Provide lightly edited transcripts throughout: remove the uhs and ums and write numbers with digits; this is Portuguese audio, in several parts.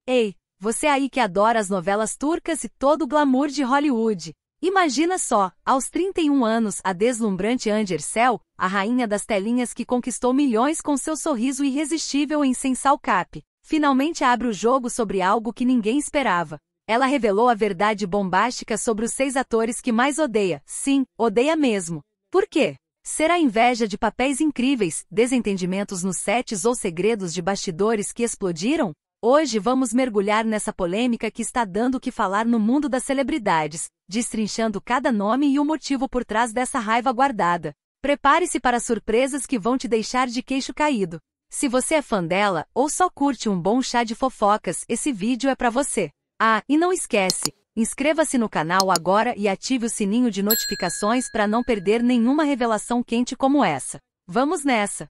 Ei, você aí que adora as novelas turcas e todo o glamour de Hollywood. Imagina só, aos 31 anos, a deslumbrante Hande Erçel, a rainha das telinhas que conquistou milhões com seu sorriso irresistível em Sensal Cap, finalmente abre o jogo sobre algo que ninguém esperava. Ela revelou a verdade bombástica sobre os 6 atores que mais odeia. Sim, odeia mesmo. Por quê? Será inveja de papéis incríveis, desentendimentos nos sets ou segredos de bastidores que explodiram? Hoje vamos mergulhar nessa polêmica que está dando o que falar no mundo das celebridades, destrinchando cada nome e o motivo por trás dessa raiva guardada. Prepare-se para surpresas que vão te deixar de queixo caído. Se você é fã dela, ou só curte um bom chá de fofocas, esse vídeo é para você. Ah, e não esquece, inscreva-se no canal agora e ative o sininho de notificações para não perder nenhuma revelação quente como essa. Vamos nessa!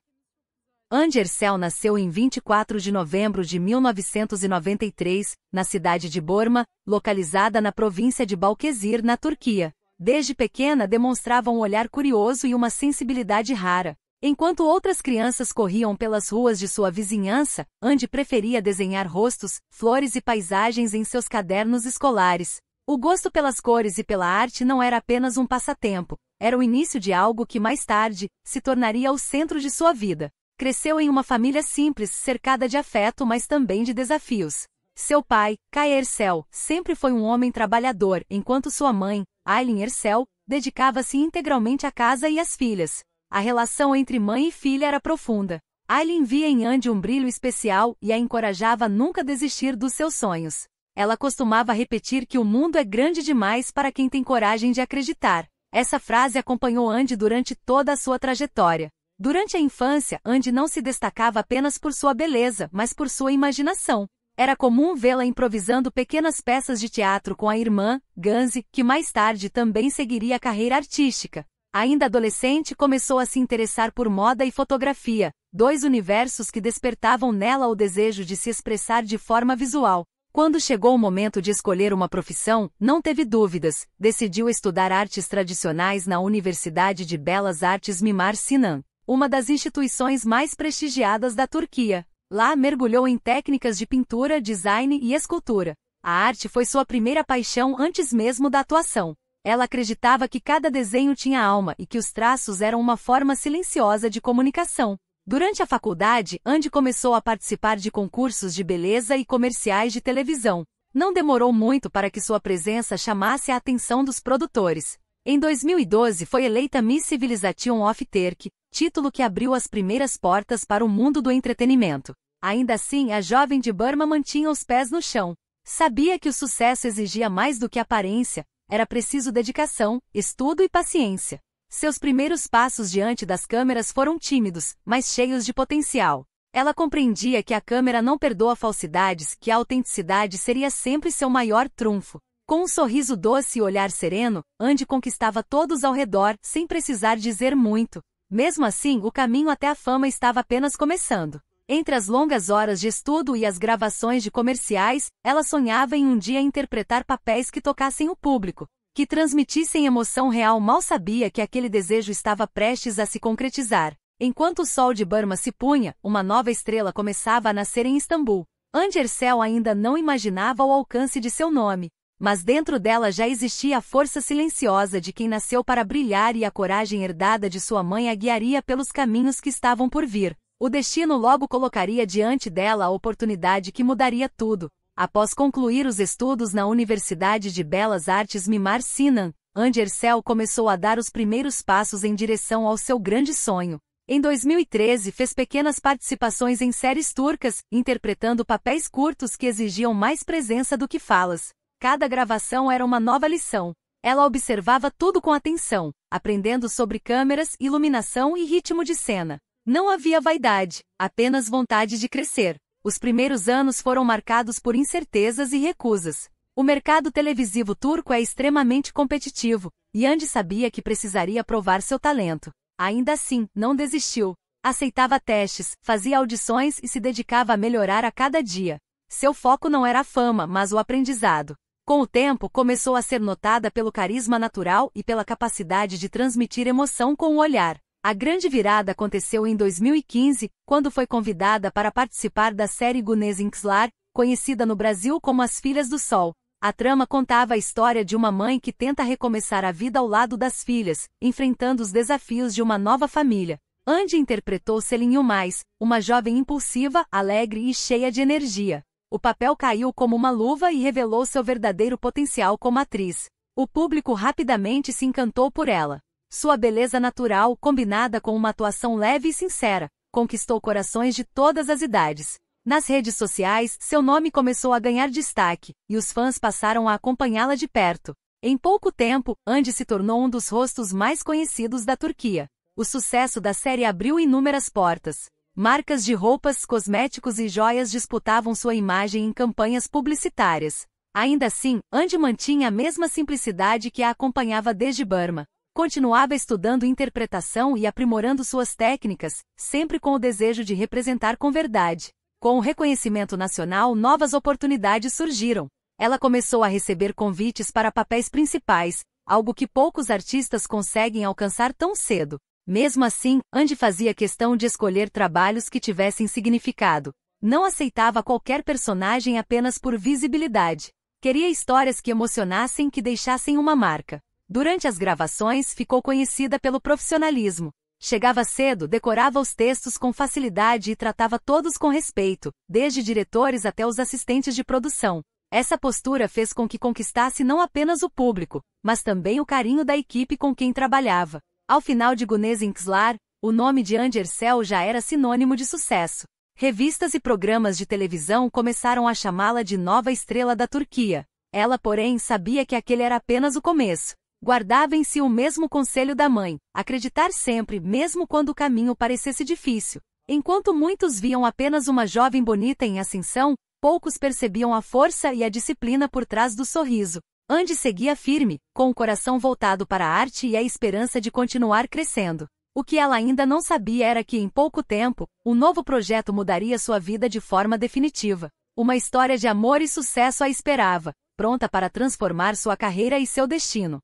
Hande Erçel nasceu em 24 de novembro de 1993, na cidade de Borma, localizada na província de Balıkesir, na Turquia. Desde pequena demonstrava um olhar curioso e uma sensibilidade rara. Enquanto outras crianças corriam pelas ruas de sua vizinhança, Hande preferia desenhar rostos, flores e paisagens em seus cadernos escolares. O gosto pelas cores e pela arte não era apenas um passatempo, era o início de algo que mais tarde se tornaria o centro de sua vida. Cresceu em uma família simples, cercada de afeto, mas também de desafios. Seu pai, Kaya Erçel, sempre foi um homem trabalhador, enquanto sua mãe, Aylin Erçel, dedicava-se integralmente à casa e às filhas. A relação entre mãe e filha era profunda. Aylin via em Hande um brilho especial e a encorajava a nunca desistir dos seus sonhos. Ela costumava repetir que o mundo é grande demais para quem tem coragem de acreditar. Essa frase acompanhou Hande durante toda a sua trajetória. Durante a infância, Hande não se destacava apenas por sua beleza, mas por sua imaginação. Era comum vê-la improvisando pequenas peças de teatro com a irmã, Ganzi, que mais tarde também seguiria a carreira artística. Ainda adolescente, começou a se interessar por moda e fotografia, 2 universos que despertavam nela o desejo de se expressar de forma visual. Quando chegou o momento de escolher uma profissão, não teve dúvidas, decidiu estudar artes tradicionais na Universidade de Belas Artes Mimar Sinan, uma das instituições mais prestigiadas da Turquia. Lá mergulhou em técnicas de pintura, design e escultura. A arte foi sua primeira paixão antes mesmo da atuação. Ela acreditava que cada desenho tinha alma e que os traços eram uma forma silenciosa de comunicação. Durante a faculdade, Hande começou a participar de concursos de beleza e comerciais de televisão. Não demorou muito para que sua presença chamasse a atenção dos produtores. Em 2012 foi eleita Miss Civilization of Turkey, título que abriu as primeiras portas para o mundo do entretenimento. Ainda assim, a jovem de Burma mantinha os pés no chão. Sabia que o sucesso exigia mais do que aparência, era preciso dedicação, estudo e paciência. Seus primeiros passos diante das câmeras foram tímidos, mas cheios de potencial. Ela compreendia que a câmera não perdoa falsidades, que a autenticidade seria sempre seu maior trunfo. Com um sorriso doce e olhar sereno, Hande conquistava todos ao redor, sem precisar dizer muito. Mesmo assim, o caminho até a fama estava apenas começando. Entre as longas horas de estudo e as gravações de comerciais, ela sonhava em um dia interpretar papéis que tocassem o público, que transmitissem emoção real. Mal sabia que aquele desejo estava prestes a se concretizar. Enquanto o sol de Burma se punha, uma nova estrela começava a nascer em Istambul. Hande Erçel ainda não imaginava o alcance de seu nome. Mas dentro dela já existia a força silenciosa de quem nasceu para brilhar e a coragem herdada de sua mãe a guiaria pelos caminhos que estavam por vir. O destino logo colocaria diante dela a oportunidade que mudaria tudo. Após concluir os estudos na Universidade de Belas Artes Mimar Sinan, Hande Erçel começou a dar os primeiros passos em direção ao seu grande sonho. Em 2013 fez pequenas participações em séries turcas, interpretando papéis curtos que exigiam mais presença do que falas. Cada gravação era uma nova lição. Ela observava tudo com atenção, aprendendo sobre câmeras, iluminação e ritmo de cena. Não havia vaidade, apenas vontade de crescer. Os primeiros anos foram marcados por incertezas e recusas. O mercado televisivo turco é extremamente competitivo, e Hande sabia que precisaria provar seu talento. Ainda assim, não desistiu. Aceitava testes, fazia audições e se dedicava a melhorar a cada dia. Seu foco não era a fama, mas o aprendizado. Com o tempo, começou a ser notada pelo carisma natural e pela capacidade de transmitir emoção com o olhar. A grande virada aconteceu em 2015, quando foi convidada para participar da série Güneş İnkızlar, conhecida no Brasil como As Filhas do Sol. A trama contava a história de uma mãe que tenta recomeçar a vida ao lado das filhas, enfrentando os desafios de uma nova família. Andy interpretou Celine Mais, uma jovem impulsiva, alegre e cheia de energia. O papel caiu como uma luva e revelou seu verdadeiro potencial como atriz. O público rapidamente se encantou por ela. Sua beleza natural, combinada com uma atuação leve e sincera, conquistou corações de todas as idades. Nas redes sociais, seu nome começou a ganhar destaque, e os fãs passaram a acompanhá-la de perto. Em pouco tempo, Andy se tornou um dos rostos mais conhecidos da Turquia. O sucesso da série abriu inúmeras portas. Marcas de roupas, cosméticos e joias disputavam sua imagem em campanhas publicitárias. Ainda assim, Andy mantinha a mesma simplicidade que a acompanhava desde Burma. Continuava estudando interpretação e aprimorando suas técnicas, sempre com o desejo de representar com verdade. Com o reconhecimento nacional, novas oportunidades surgiram. Ela começou a receber convites para papéis principais, algo que poucos artistas conseguem alcançar tão cedo. Mesmo assim, Andy fazia questão de escolher trabalhos que tivessem significado. Não aceitava qualquer personagem apenas por visibilidade. Queria histórias que emocionassem, que deixassem uma marca. Durante as gravações, ficou conhecida pelo profissionalismo. Chegava cedo, decorava os textos com facilidade e tratava todos com respeito, desde diretores até os assistentes de produção. Essa postura fez com que conquistasse não apenas o público, mas também o carinho da equipe com quem trabalhava. Ao final de Güneş Ünsal, o nome de Hande Erçel já era sinônimo de sucesso. Revistas e programas de televisão começaram a chamá-la de nova estrela da Turquia. Ela, porém, sabia que aquele era apenas o começo. Guardava em si o mesmo conselho da mãe, acreditar sempre, mesmo quando o caminho parecesse difícil. Enquanto muitos viam apenas uma jovem bonita em ascensão, poucos percebiam a força e a disciplina por trás do sorriso. Andy seguia firme, com o coração voltado para a arte e a esperança de continuar crescendo. O que ela ainda não sabia era que, em pouco tempo, um novo projeto mudaria sua vida de forma definitiva. Uma história de amor e sucesso a esperava, pronta para transformar sua carreira e seu destino.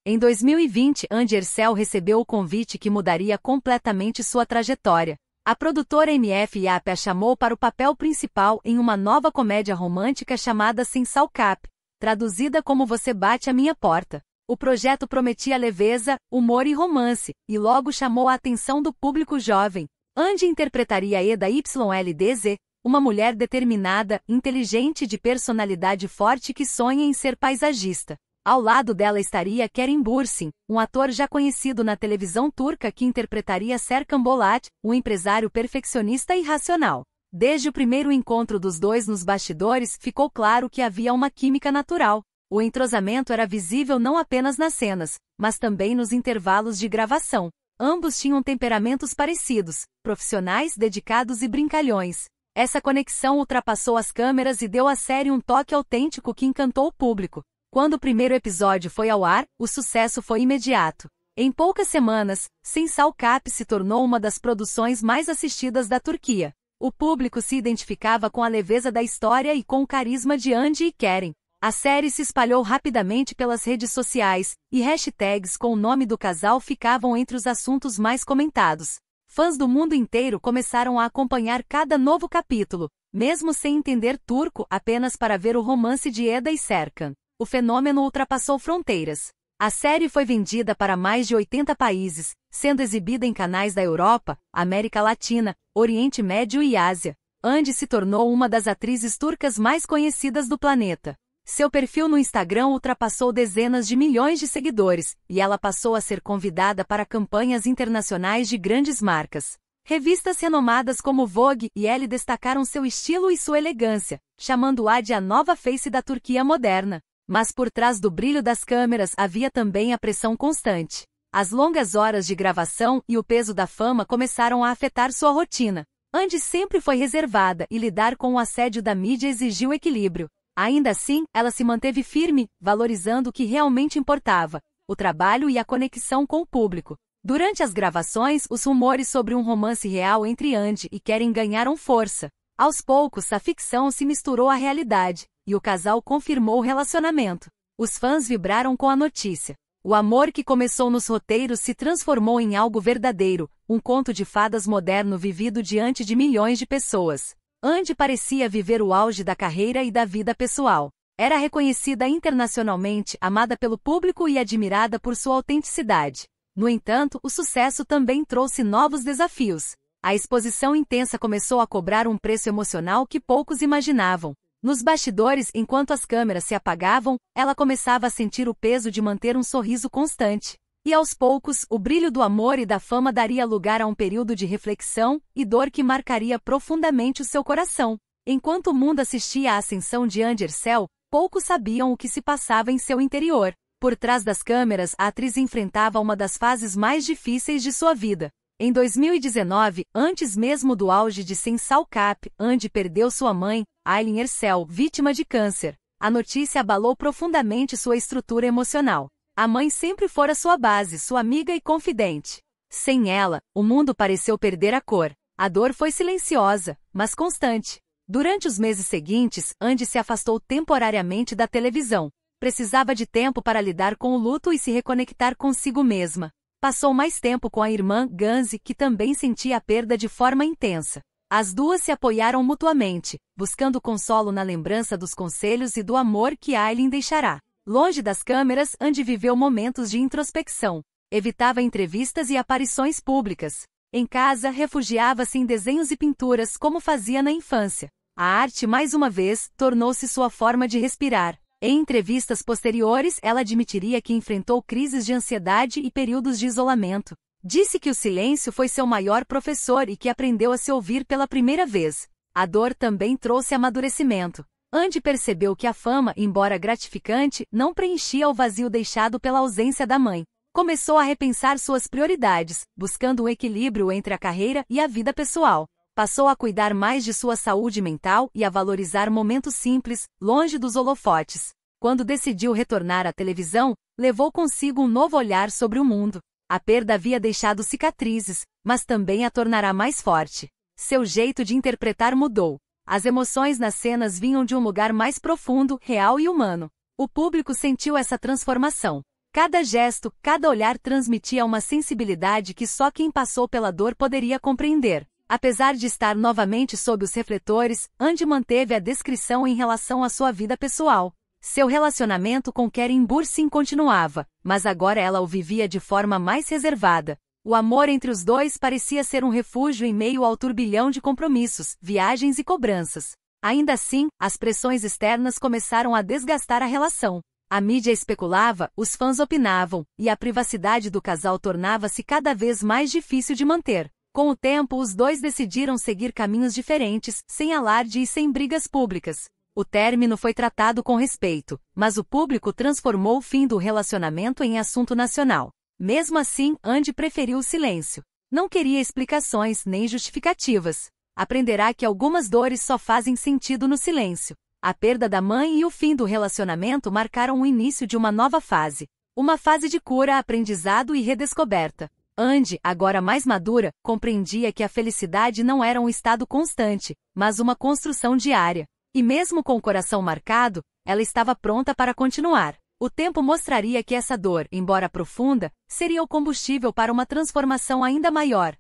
Em 2020, Hande Erçel recebeu o convite que mudaria completamente sua trajetória. A produtora MF a chamou para o papel principal em uma nova comédia romântica chamada Sensal Cap, traduzida como Você Bate a Minha Porta. O projeto prometia leveza, humor e romance, e logo chamou a atenção do público jovem. Andy interpretaria Eda Yldz, uma mulher determinada, inteligente e de personalidade forte que sonha em ser paisagista. Ao lado dela estaria Kerim Bürsin, um ator já conhecido na televisão turca que interpretaria Serkan Bolat, um empresário perfeccionista e racional. Desde o primeiro encontro dos dois nos bastidores, ficou claro que havia uma química natural. O entrosamento era visível não apenas nas cenas, mas também nos intervalos de gravação. Ambos tinham temperamentos parecidos, profissionais, dedicados e brincalhões. Essa conexão ultrapassou as câmeras e deu à série um toque autêntico que encantou o público. Quando o primeiro episódio foi ao ar, o sucesso foi imediato. Em poucas semanas, Sensal Cap se tornou uma das produções mais assistidas da Turquia. O público se identificava com a leveza da história e com o carisma de Andy e Kerim. A série se espalhou rapidamente pelas redes sociais, e hashtags com o nome do casal ficavam entre os assuntos mais comentados. Fãs do mundo inteiro começaram a acompanhar cada novo capítulo, mesmo sem entender turco, apenas para ver o romance de Eda e Serkan. O fenômeno ultrapassou fronteiras. A série foi vendida para mais de 80 países, sendo exibida em canais da Europa, América Latina, Oriente Médio e Ásia. Andy se tornou uma das atrizes turcas mais conhecidas do planeta. Seu perfil no Instagram ultrapassou dezenas de milhões de seguidores, e ela passou a ser convidada para campanhas internacionais de grandes marcas. Revistas renomadas como Vogue e Elle destacaram seu estilo e sua elegância, chamando-a de a nova face da Turquia moderna. Mas por trás do brilho das câmeras havia também a pressão constante. As longas horas de gravação e o peso da fama começaram a afetar sua rotina. Andy sempre foi reservada e lidar com o assédio da mídia exigiu equilíbrio. Ainda assim, ela se manteve firme, valorizando o que realmente importava, o trabalho e a conexão com o público. Durante as gravações, os rumores sobre um romance real entre Andy e Kerim ganharam força. Aos poucos, a ficção se misturou à realidade, e o casal confirmou o relacionamento. Os fãs vibraram com a notícia. O amor que começou nos roteiros se transformou em algo verdadeiro, um conto de fadas moderno vivido diante de milhões de pessoas. Andy parecia viver o auge da carreira e da vida pessoal. Era reconhecida internacionalmente, amada pelo público e admirada por sua autenticidade. No entanto, o sucesso também trouxe novos desafios. A exposição intensa começou a cobrar um preço emocional que poucos imaginavam. Nos bastidores, enquanto as câmeras se apagavam, ela começava a sentir o peso de manter um sorriso constante. E aos poucos, o brilho do amor e da fama daria lugar a um período de reflexão e dor que marcaria profundamente o seu coração. Enquanto o mundo assistia à ascensão de Andy Ercel, poucos sabiam o que se passava em seu interior. Por trás das câmeras, a atriz enfrentava uma das fases mais difíceis de sua vida. Em 2019, antes mesmo do auge de Sensal Cap, Andy perdeu sua mãe, Aileen Ercel, vítima de câncer. A notícia abalou profundamente sua estrutura emocional. A mãe sempre fora sua base, sua amiga e confidente. Sem ela, o mundo pareceu perder a cor. A dor foi silenciosa, mas constante. Durante os meses seguintes, Andy se afastou temporariamente da televisão. Precisava de tempo para lidar com o luto e se reconectar consigo mesma. Passou mais tempo com a irmã, Gansy, que também sentia a perda de forma intensa. As duas se apoiaram mutuamente, buscando consolo na lembrança dos conselhos e do amor que Aileen deixará. Longe das câmeras, Andy viveu momentos de introspecção. Evitava entrevistas e aparições públicas. Em casa, refugiava-se em desenhos e pinturas como fazia na infância. A arte, mais uma vez, tornou-se sua forma de respirar. Em entrevistas posteriores, ela admitiria que enfrentou crises de ansiedade e períodos de isolamento. Disse que o silêncio foi seu maior professor e que aprendeu a se ouvir pela primeira vez. A dor também trouxe amadurecimento. Andy percebeu que a fama, embora gratificante, não preenchia o vazio deixado pela ausência da mãe. Começou a repensar suas prioridades, buscando um equilíbrio entre a carreira e a vida pessoal. Passou a cuidar mais de sua saúde mental e a valorizar momentos simples, longe dos holofotes. Quando decidiu retornar à televisão, levou consigo um novo olhar sobre o mundo. A perda havia deixado cicatrizes, mas também a tornará mais forte. Seu jeito de interpretar mudou. As emoções nas cenas vinham de um lugar mais profundo, real e humano. O público sentiu essa transformação. Cada gesto, cada olhar transmitia uma sensibilidade que só quem passou pela dor poderia compreender. Apesar de estar novamente sob os refletores, Andy manteve a discrição em relação à sua vida pessoal. Seu relacionamento com Karen Bursin continuava, mas agora ela o vivia de forma mais reservada. O amor entre os dois parecia ser um refúgio em meio ao turbilhão de compromissos, viagens e cobranças. Ainda assim, as pressões externas começaram a desgastar a relação. A mídia especulava, os fãs opinavam, e a privacidade do casal tornava-se cada vez mais difícil de manter. Com o tempo, os dois decidiram seguir caminhos diferentes, sem alarde e sem brigas públicas. O término foi tratado com respeito, mas o público transformou o fim do relacionamento em assunto nacional. Mesmo assim, Andy preferiu o silêncio. Não queria explicações nem justificativas. Aprenderá que algumas dores só fazem sentido no silêncio. A perda da mãe e o fim do relacionamento marcaram o início de uma nova fase. Uma fase de cura, aprendizado e redescoberta. Andy, agora mais madura, compreendia que a felicidade não era um estado constante, mas uma construção diária. E mesmo com o coração marcado, ela estava pronta para continuar. O tempo mostraria que essa dor, embora profunda, seria o combustível para uma transformação ainda maior.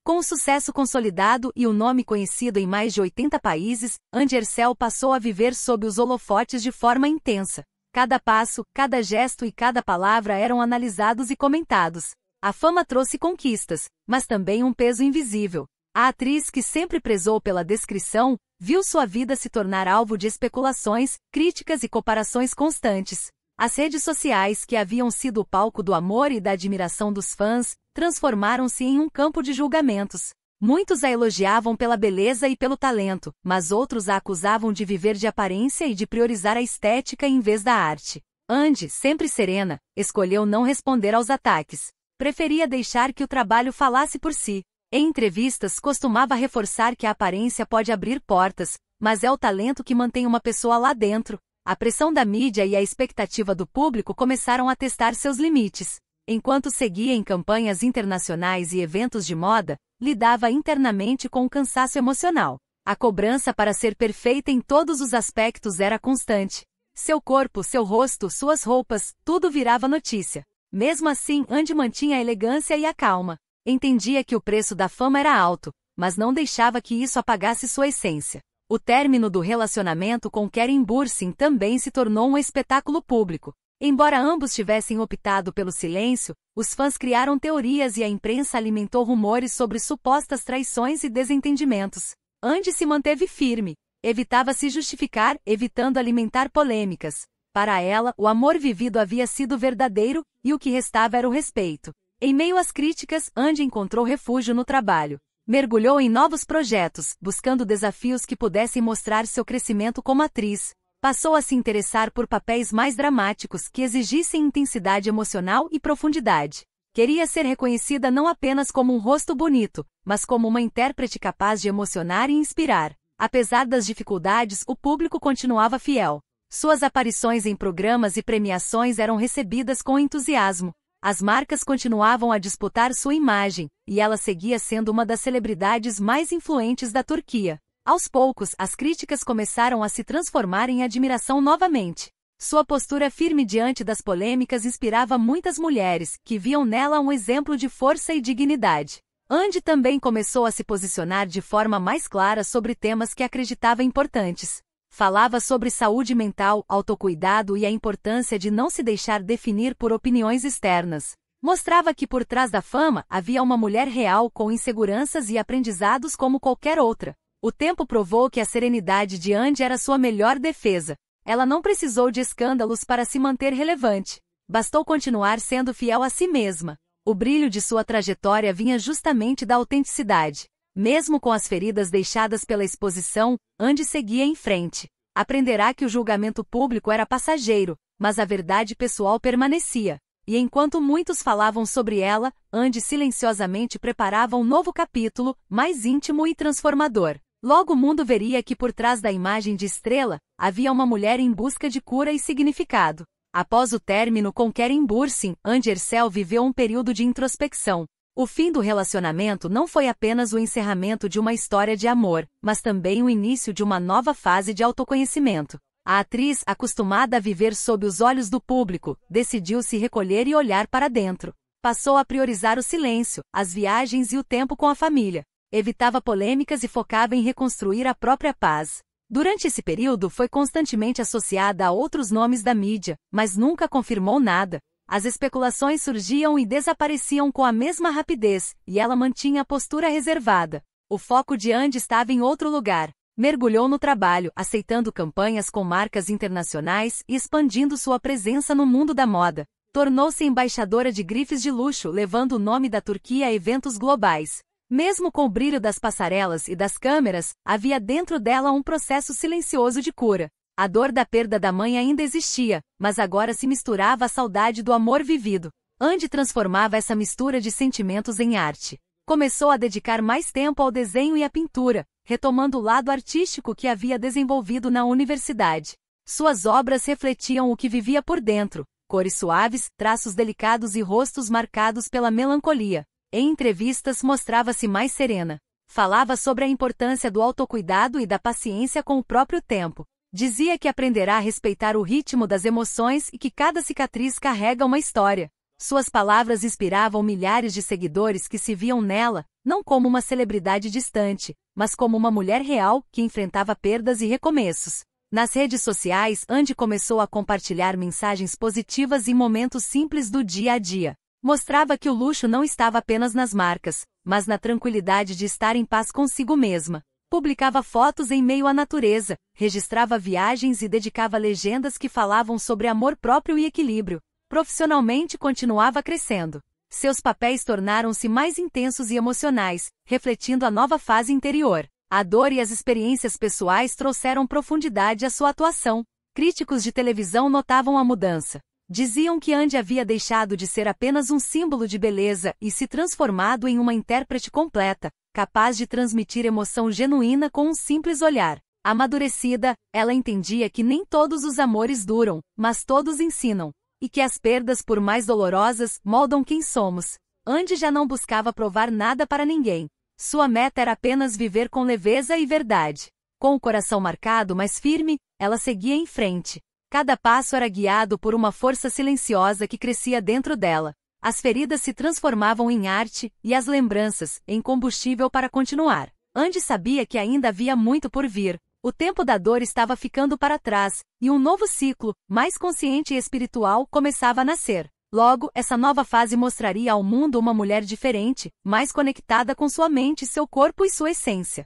Com o sucesso consolidado e o nome conhecido em mais de 80 países, Andy Ercel passou a viver sob os holofotes de forma intensa. Cada passo, cada gesto e cada palavra eram analisados e comentados. A fama trouxe conquistas, mas também um peso invisível. A atriz, que sempre prezou pela descrição, viu sua vida se tornar alvo de especulações, críticas e comparações constantes. As redes sociais, que haviam sido o palco do amor e da admiração dos fãs, transformaram-se em um campo de julgamentos. Muitos a elogiavam pela beleza e pelo talento, mas outros a acusavam de viver de aparência e de priorizar a estética em vez da arte. Andy, sempre serena, escolheu não responder aos ataques. Preferia deixar que o trabalho falasse por si. Em entrevistas, costumava reforçar que a aparência pode abrir portas, mas é o talento que mantém uma pessoa lá dentro. A pressão da mídia e a expectativa do público começaram a testar seus limites. Enquanto seguia em campanhas internacionais e eventos de moda, lidava internamente com um cansaço emocional. A cobrança para ser perfeita em todos os aspectos era constante. Seu corpo, seu rosto, suas roupas, tudo virava notícia. Mesmo assim, Andy mantinha a elegância e a calma. Entendia que o preço da fama era alto, mas não deixava que isso apagasse sua essência. O término do relacionamento com Karen Bursin também se tornou um espetáculo público. Embora ambos tivessem optado pelo silêncio, os fãs criaram teorias e a imprensa alimentou rumores sobre supostas traições e desentendimentos. Andy se manteve firme. Evitava se justificar, evitando alimentar polêmicas. Para ela, o amor vivido havia sido verdadeiro, e o que restava era o respeito. Em meio às críticas, Andy encontrou refúgio no trabalho. Mergulhou em novos projetos, buscando desafios que pudessem mostrar seu crescimento como atriz. Passou a se interessar por papéis mais dramáticos que exigissem intensidade emocional e profundidade. Queria ser reconhecida não apenas como um rosto bonito, mas como uma intérprete capaz de emocionar e inspirar. Apesar das dificuldades, o público continuava fiel. Suas aparições em programas e premiações eram recebidas com entusiasmo. As marcas continuavam a disputar sua imagem, e ela seguia sendo uma das celebridades mais influentes da Turquia. Aos poucos, as críticas começaram a se transformar em admiração novamente. Sua postura firme diante das polêmicas inspirava muitas mulheres, que viam nela um exemplo de força e dignidade. Andy também começou a se posicionar de forma mais clara sobre temas que acreditava importantes. Falava sobre saúde mental, autocuidado e a importância de não se deixar definir por opiniões externas. Mostrava que por trás da fama havia uma mulher real com inseguranças e aprendizados como qualquer outra. O tempo provou que a serenidade de Andy era sua melhor defesa. Ela não precisou de escândalos para se manter relevante. Bastou continuar sendo fiel a si mesma. O brilho de sua trajetória vinha justamente da autenticidade. Mesmo com as feridas deixadas pela exposição, Andy seguia em frente. Aprenderá que o julgamento público era passageiro, mas a verdade pessoal permanecia. E enquanto muitos falavam sobre ela, Andy silenciosamente preparava um novo capítulo, mais íntimo e transformador. Logo o mundo veria que por trás da imagem de estrela, havia uma mulher em busca de cura e significado. Após o término com Karen Bursin, Andy Ercel viveu um período de introspecção. O fim do relacionamento não foi apenas o encerramento de uma história de amor, mas também o início de uma nova fase de autoconhecimento. A atriz, acostumada a viver sob os olhos do público, decidiu se recolher e olhar para dentro. Passou a priorizar o silêncio, as viagens e o tempo com a família. Evitava polêmicas e focava em reconstruir a própria paz. Durante esse período foi constantemente associada a outros nomes da mídia, mas nunca confirmou nada. As especulações surgiam e desapareciam com a mesma rapidez, e ela mantinha a postura reservada. O foco de Andy estava em outro lugar. Mergulhou no trabalho, aceitando campanhas com marcas internacionais e expandindo sua presença no mundo da moda. Tornou-se embaixadora de grifes de luxo, levando o nome da Turquia a eventos globais. Mesmo com o brilho das passarelas e das câmeras, havia dentro dela um processo silencioso de cura. A dor da perda da mãe ainda existia, mas agora se misturava à saudade do amor vivido. Andy transformava essa mistura de sentimentos em arte. Começou a dedicar mais tempo ao desenho e à pintura, retomando o lado artístico que havia desenvolvido na universidade. Suas obras refletiam o que vivia por dentro, cores suaves, traços delicados e rostos marcados pela melancolia. Em entrevistas mostrava-se mais serena. Falava sobre a importância do autocuidado e da paciência com o próprio tempo. Dizia que aprenderá a respeitar o ritmo das emoções e que cada cicatriz carrega uma história. Suas palavras inspiravam milhares de seguidores que se viam nela, não como uma celebridade distante, mas como uma mulher real que enfrentava perdas e recomeços. Nas redes sociais, Andy começou a compartilhar mensagens positivas em momentos simples do dia a dia. Mostrava que o luxo não estava apenas nas marcas, mas na tranquilidade de estar em paz consigo mesma. Publicava fotos em meio à natureza, registrava viagens e dedicava legendas que falavam sobre amor próprio e equilíbrio. Profissionalmente continuava crescendo. Seus papéis tornaram-se mais intensos e emocionais, refletindo a nova fase interior. A dor e as experiências pessoais trouxeram profundidade à sua atuação. Críticos de televisão notavam a mudança. Diziam que Andy havia deixado de ser apenas um símbolo de beleza e se transformado em uma intérprete completa, capaz de transmitir emoção genuína com um simples olhar. Amadurecida, ela entendia que nem todos os amores duram, mas todos ensinam. E que as perdas, por mais dolorosas, moldam quem somos. Andy já não buscava provar nada para ninguém. Sua meta era apenas viver com leveza e verdade. Com o coração marcado, mas firme, ela seguia em frente. Cada passo era guiado por uma força silenciosa que crescia dentro dela. As feridas se transformavam em arte, e as lembranças, em combustível para continuar. Andy sabia que ainda havia muito por vir. O tempo da dor estava ficando para trás, e um novo ciclo, mais consciente e espiritual, começava a nascer. Logo, essa nova fase mostraria ao mundo uma mulher diferente, mais conectada com sua mente, seu corpo e sua essência.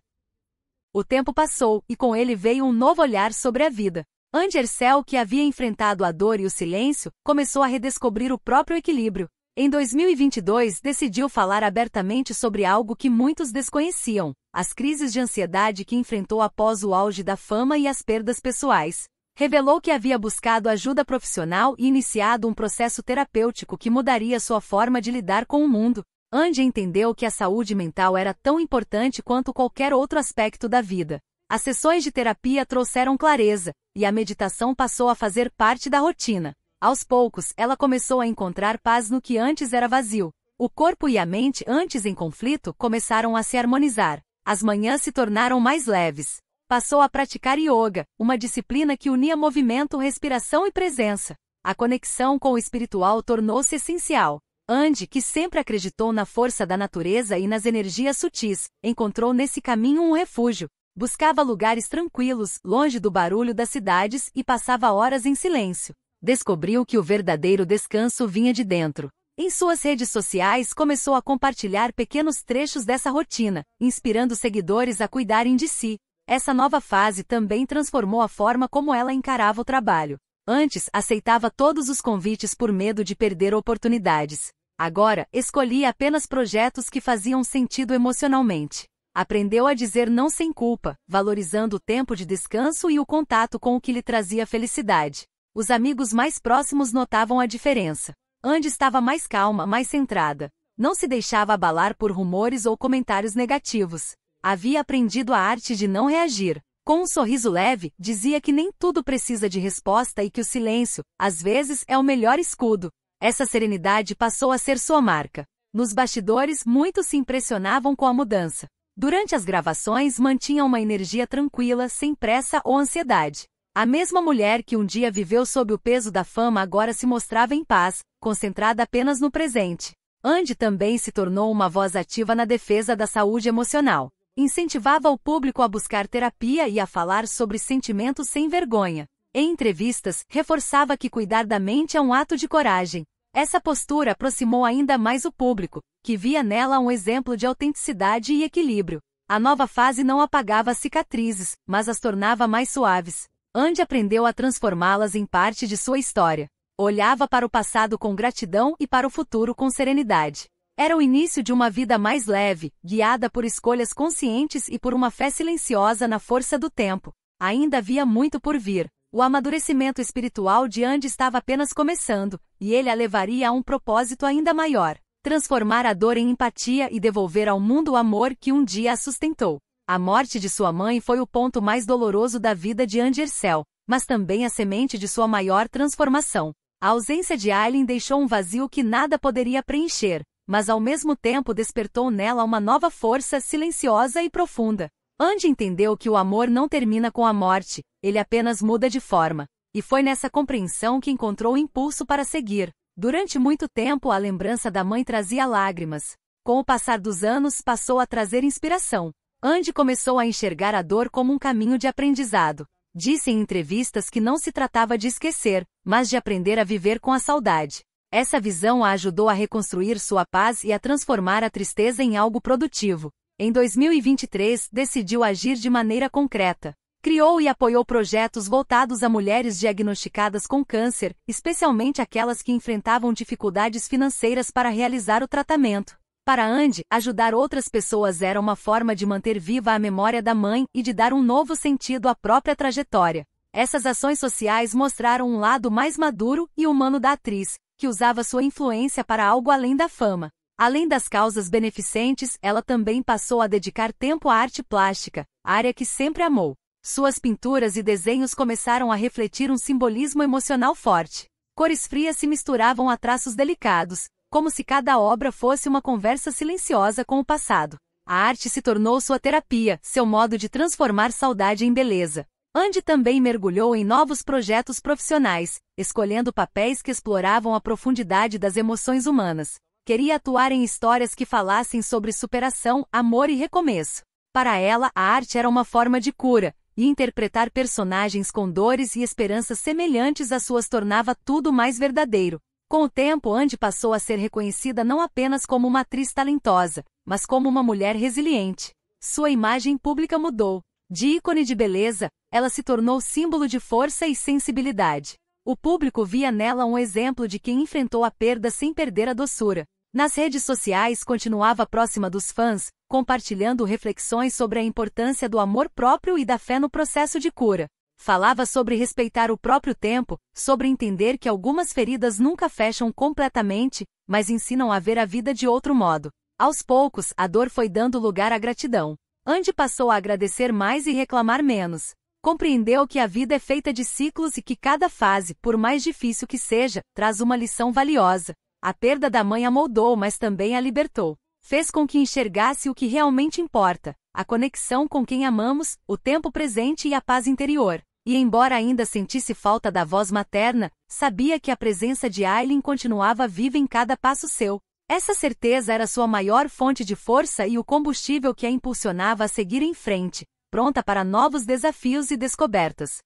O tempo passou, e com ele veio um novo olhar sobre a vida. Andy Ercel, que havia enfrentado a dor e o silêncio, começou a redescobrir o próprio equilíbrio. Em 2022, decidiu falar abertamente sobre algo que muitos desconheciam: as crises de ansiedade que enfrentou após o auge da fama e as perdas pessoais. Revelou que havia buscado ajuda profissional e iniciado um processo terapêutico que mudaria sua forma de lidar com o mundo. Andy entendeu que a saúde mental era tão importante quanto qualquer outro aspecto da vida. As sessões de terapia trouxeram clareza, e a meditação passou a fazer parte da rotina. Aos poucos, ela começou a encontrar paz no que antes era vazio. O corpo e a mente, antes em conflito, começaram a se harmonizar. As manhãs se tornaram mais leves. Passou a praticar yoga, uma disciplina que unia movimento, respiração e presença. A conexão com o espiritual tornou-se essencial. Andy, que sempre acreditou na força da natureza e nas energias sutis, encontrou nesse caminho um refúgio. Buscava lugares tranquilos, longe do barulho das cidades, e passava horas em silêncio. Descobriu que o verdadeiro descanso vinha de dentro. Em suas redes sociais, começou a compartilhar pequenos trechos dessa rotina, inspirando seguidores a cuidarem de si. Essa nova fase também transformou a forma como ela encarava o trabalho. Antes, aceitava todos os convites por medo de perder oportunidades. Agora, escolhia apenas projetos que faziam sentido emocionalmente. Aprendeu a dizer não sem culpa, valorizando o tempo de descanso e o contato com o que lhe trazia felicidade. Os amigos mais próximos notavam a diferença. Andy estava mais calma, mais centrada. Não se deixava abalar por rumores ou comentários negativos. Havia aprendido a arte de não reagir. Com um sorriso leve, dizia que nem tudo precisa de resposta e que o silêncio, às vezes, é o melhor escudo. Essa serenidade passou a ser sua marca. Nos bastidores, muitos se impressionavam com a mudança. Durante as gravações, mantinha uma energia tranquila, sem pressa ou ansiedade. A mesma mulher que um dia viveu sob o peso da fama agora se mostrava em paz, concentrada apenas no presente. Andy também se tornou uma voz ativa na defesa da saúde emocional. Incentivava o público a buscar terapia e a falar sobre sentimentos sem vergonha. Em entrevistas, reforçava que cuidar da mente é um ato de coragem. Essa postura aproximou ainda mais o público, que via nela um exemplo de autenticidade e equilíbrio. A nova fase não apagava as cicatrizes, mas as tornava mais suaves. Andy aprendeu a transformá-las em parte de sua história. Olhava para o passado com gratidão e para o futuro com serenidade. Era o início de uma vida mais leve, guiada por escolhas conscientes e por uma fé silenciosa na força do tempo. Ainda havia muito por vir. O amadurecimento espiritual de Andy estava apenas começando, e ele a levaria a um propósito ainda maior: transformar a dor em empatia e devolver ao mundo o amor que um dia a sustentou. A morte de sua mãe foi o ponto mais doloroso da vida de Andy Ercel, mas também a semente de sua maior transformação. A ausência de Aileen deixou um vazio que nada poderia preencher, mas ao mesmo tempo despertou nela uma nova força silenciosa e profunda. Andy entendeu que o amor não termina com a morte, ele apenas muda de forma. E foi nessa compreensão que encontrou impulso para seguir. Durante muito tempo a lembrança da mãe trazia lágrimas. Com o passar dos anos passou a trazer inspiração. Andy começou a enxergar a dor como um caminho de aprendizado. Disse em entrevistas que não se tratava de esquecer, mas de aprender a viver com a saudade. Essa visão a ajudou a reconstruir sua paz e a transformar a tristeza em algo produtivo. Em 2023, decidiu agir de maneira concreta. Criou e apoiou projetos voltados a mulheres diagnosticadas com câncer, especialmente aquelas que enfrentavam dificuldades financeiras para realizar o tratamento. Para Andy, ajudar outras pessoas era uma forma de manter viva a memória da mãe e de dar um novo sentido à própria trajetória. Essas ações sociais mostraram um lado mais maduro e humano da atriz, que usava sua influência para algo além da fama. Além das causas beneficentes, ela também passou a dedicar tempo à arte plástica, área que sempre amou. Suas pinturas e desenhos começaram a refletir um simbolismo emocional forte. Cores frias se misturavam a traços delicados, como se cada obra fosse uma conversa silenciosa com o passado. A arte se tornou sua terapia, seu modo de transformar saudade em beleza. Andy também mergulhou em novos projetos profissionais, escolhendo papéis que exploravam a profundidade das emoções humanas. Queria atuar em histórias que falassem sobre superação, amor e recomeço. Para ela, a arte era uma forma de cura, e interpretar personagens com dores e esperanças semelhantes às suas tornava tudo mais verdadeiro. Com o tempo, Andy passou a ser reconhecida não apenas como uma atriz talentosa, mas como uma mulher resiliente. Sua imagem pública mudou. De ícone de beleza, ela se tornou símbolo de força e sensibilidade. O público via nela um exemplo de quem enfrentou a perda sem perder a doçura. Nas redes sociais, continuava próxima dos fãs, compartilhando reflexões sobre a importância do amor próprio e da fé no processo de cura. Falava sobre respeitar o próprio tempo, sobre entender que algumas feridas nunca fecham completamente, mas ensinam a ver a vida de outro modo. Aos poucos, a dor foi dando lugar à gratidão. Andy passou a agradecer mais e reclamar menos. Compreendeu que a vida é feita de ciclos e que cada fase, por mais difícil que seja, traz uma lição valiosa. A perda da mãe a moldou, mas também a libertou. Fez com que enxergasse o que realmente importa, a conexão com quem amamos, o tempo presente e a paz interior. E embora ainda sentisse falta da voz materna, sabia que a presença de Aileen continuava viva em cada passo seu. Essa certeza era sua maior fonte de força e o combustível que a impulsionava a seguir em frente, pronta para novos desafios e descobertas.